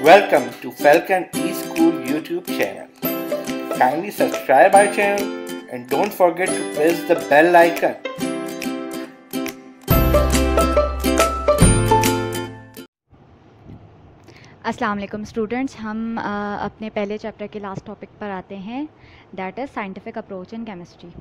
Welcome to Falcon eSchool YouTube channel. Kindly subscribe our channel and don't forget to press the bell icon. अस्सलाम वालेकुम students, हम अपने पहले chapter के last topic पर आते हैं, that is scientific approach in chemistry.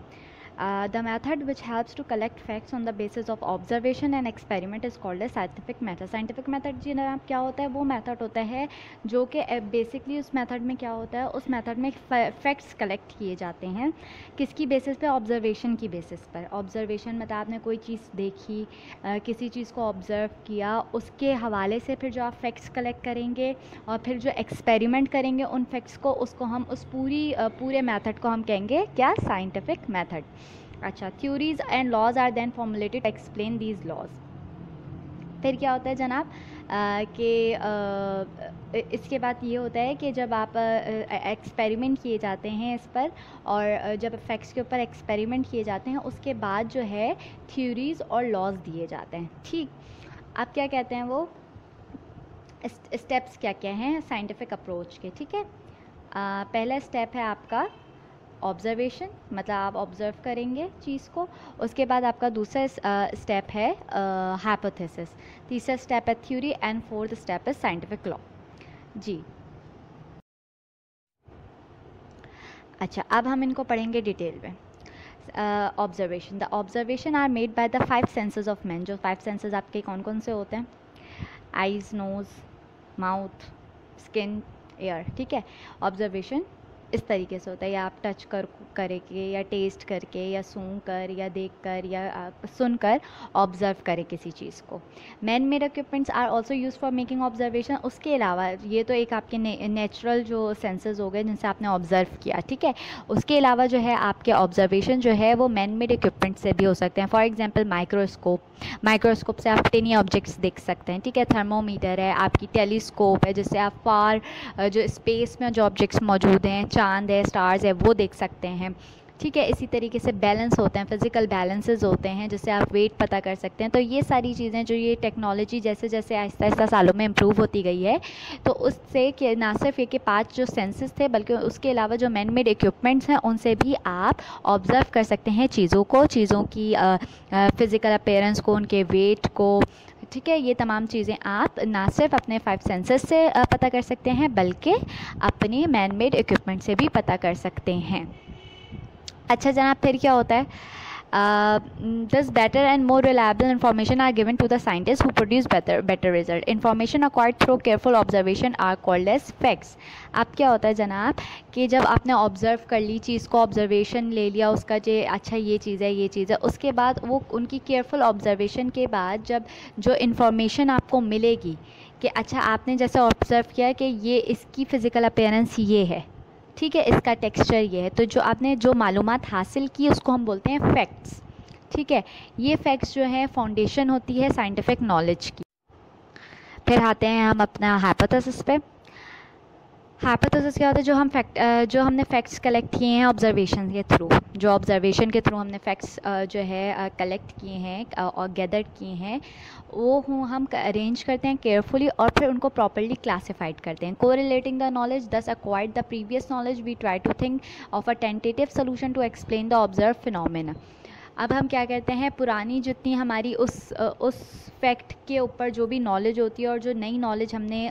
The method which helps to collect facts on the basis of observation and experiment is called as scientific method. Scientific method जी ना क्या होता है, वो मेथड होता है जो कि बेसिकली उस मेथड में क्या होता है, उस मेथड में फैक्ट्स कलेक्ट किए जाते हैं. किसकी बेसिस पे? ऑब्जर्वेशन की बेसिस पर. ऑब्जर्वेशन मतलब आपने कोई चीज़ देखी, किसी चीज़ को ऑब्ज़र्व किया, उसके हवाले से फिर जो आप फैक्ट्स कलेक्ट करेंगे और फिर जो एक्सपेरिमेंट करेंगे उन फैक्ट्स को, उसको हम उस पूरे मेथड को हम कहेंगे क्या? Scientific method. अच्छा, theories and laws are then formulated to explain these laws. फिर क्या होता है जनाब कि इसके बाद ये होता है कि जब आप एक्सपेरिमेंट किए जाते हैं इस पर, और जब फैक्ट्स के ऊपर एक्सपेरिमेंट किए जाते हैं उसके बाद जो है थ्योरीज और लॉज दिए जाते हैं. ठीक, आप क्या कहते हैं वो स्टेप्स क्या क्या हैं साइंटिफिक अप्रोच के? ठीक है, पहला स्टेप है आपका ऑब्जर्वेशन, मतलब आप ऑब्ज़र्व करेंगे चीज़ को. उसके बाद आपका दूसरा स्टेप है हाइपोथेसिस, तीसरा स्टेप है थ्योरी एंड फोर्थ स्टेप है साइंटिफिक लॉ. जी अच्छा, अब हम इनको पढ़ेंगे डिटेल में. Observation. The observation are made by the 5 senses of man. जो 5 सेंसेस आपके कौन कौन से होते हैं? Eyes, nose, mouth, skin, ear. ठीक है, ऑब्जर्वेशन इस तरीके से होता है, या आप टच करके या टेस्ट करके या सूंघ कर या देख कर या सुनकर ऑब्ज़र्व करें किसी चीज़ को. Man made equipments are also use for making observation. उसके अलावा ये तो एक आपके नेचुरल जो सेंसेस हो गए जिनसे आपने ऑब्ज़र्व किया. ठीक है, उसके अलावा जो है आपके ऑब्जर्वेशन जो है वो मैन मेड इक्विपमेंट से भी हो सकते हैं. For example microscope. माइक्रोस्कोप से आप टिनी ऑब्जेक्ट्स देख सकते हैं. ठीक है, थर्मोमीटर है, आपकी टेलीस्कोप है जिससे आप फार जो स्पेस में जो ऑब्जेक्ट्स मौजूद हैं, चांद है, स्टार्स है, वो देख सकते हैं. ठीक है, इसी तरीके से बैलेंस होते हैं, फिज़िकल बैलेंसेस होते हैं जिससे आप वेट पता कर सकते हैं. तो ये सारी चीज़ें जो ये टेक्नोलॉजी जैसे जैसे आहिस्ता आहिस्ता सालों में इम्प्रूव होती गई है, तो उससे कि ना सिर्फ ये कि 5 जो सेंसेस थे बल्कि उसके अलावा जो मैन मेड इक्विपमेंट्स हैं उनसे भी आप ऑब्ज़र्व कर सकते हैं चीज़ों को, चीज़ों की फ़िज़िकल अपीयरेंस को, उनके वेट को. ठीक है, ये तमाम चीज़ें आप ना सिर्फ अपने 5 सेंसेस से पता कर सकते हैं बल्कि अपनी मैन मेड इक्विपमेंट से भी पता कर सकते हैं. अच्छा जनाब, फिर क्या होता है? Thus better and more reliable information are given to the scientists who produce better result. Information acquired through careful observation are called as facts. अब क्या होता है जनाब कि जब आपने ऑब्ज़र्व कर ली चीज़ को, ऑब्जर्वेशन ले लिया उसका, जे अच्छा ये चीज़ है, उसके बाद वो उनकी केयरफुल ऑब्जर्वेशन के बाद जब जो इन्फॉर्मेशन आपको मिलेगी कि अच्छा आपने जैसे ऑब्ज़र्व किया कि ये इसकी फ़िज़िकल अपीयरेंस ये है, ठीक है, इसका टेक्सचर ये है, तो जो आपने जो मालूमात हासिल की उसको हम बोलते हैं फैक्ट्स. ठीक है, ये फैक्ट्स जो है फाउंडेशन होती है साइंटिफिक नॉलेज की. फिर आते हैं हम अपना हाइपोथेसिस पे. हाइपोथेसिस क्या होता है? जो हमने फैक्ट्स कलेक्ट किए हैं ऑब्जर्वेशन के थ्रू, जो ऑब्जर्वेशन के थ्रू हमने फैक्ट्स जो है कलेक्ट किए हैं और गैदर किए हैं, वो हम अरेंज करते हैं केयरफुली और फिर उनको प्रॉपर्ली क्लासिफाइड करते हैं. Correlating the knowledge thus acquired the previous knowledge, we try to think of a tentative solution to explain the observe phenomena. अब हम क्या कहते हैं, पुरानी जितनी हमारी उस फैक्ट के ऊपर जो भी नॉलेज होती है और जो नई नॉलेज हमने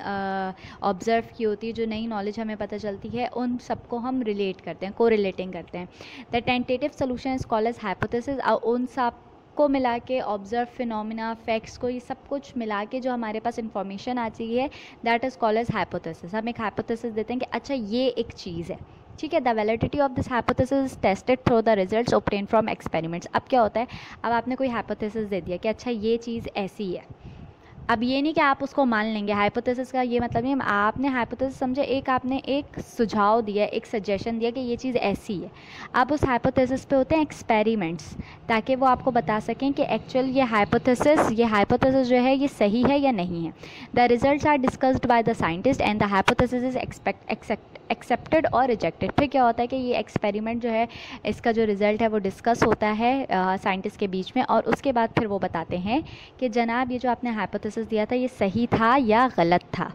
ऑब्ज़र्व की होती है, जो नई नॉलेज हमें पता चलती है, उन सबको हम रिलेट करते हैं, कोरिलेटिंग करते हैं. The tentative solution is called as hypothesis. उन सब को मिला के ऑब्जर्व फिनोमिना, फैक्ट्स को, ये सब कुछ मिला के जो हमारे पास इंफॉर्मेशन आती है, that is called as hypothesis. हम एक हाइपोथेसिस देते हैं कि अच्छा ये एक चीज़ है. ठीक है, the validity of this hypothesis is tested through the results obtain from experiments. अब क्या होता है, अब आपने कोई हाइपोथेसिस दे दिया कि अच्छा ये चीज़ ऐसी है. अब ये नहीं कि आप उसको मान लेंगे. हाइपोथेसिस का ये मतलब नहीं, आपने हाइपोथेसिस समझे, आपने एक सुझाव दिया, एक सजेशन दिया कि ये चीज़ ऐसी है. अब उस हाइपोथेसिस पे होते हैं एक्सपेरिमेंट्स, ताकि वो आपको बता सकें कि एक्चुअल ये हाइपोथेसिस जो है ये सही है या नहीं है. The results are discussed by the scientist and the hypothesis is accepted और रिजेक्टेड. फिर क्या होता है कि ये एक्सपेरिमेंट जो है, इसका जो रिज़ल्ट है वो डिस्कस होता है साइंटिस्ट के बीच में, और उसके बाद फिर वो बताते हैं कि जनाब ये जो आपने हाइपोथेसिस दिया था ये सही था या गलत था.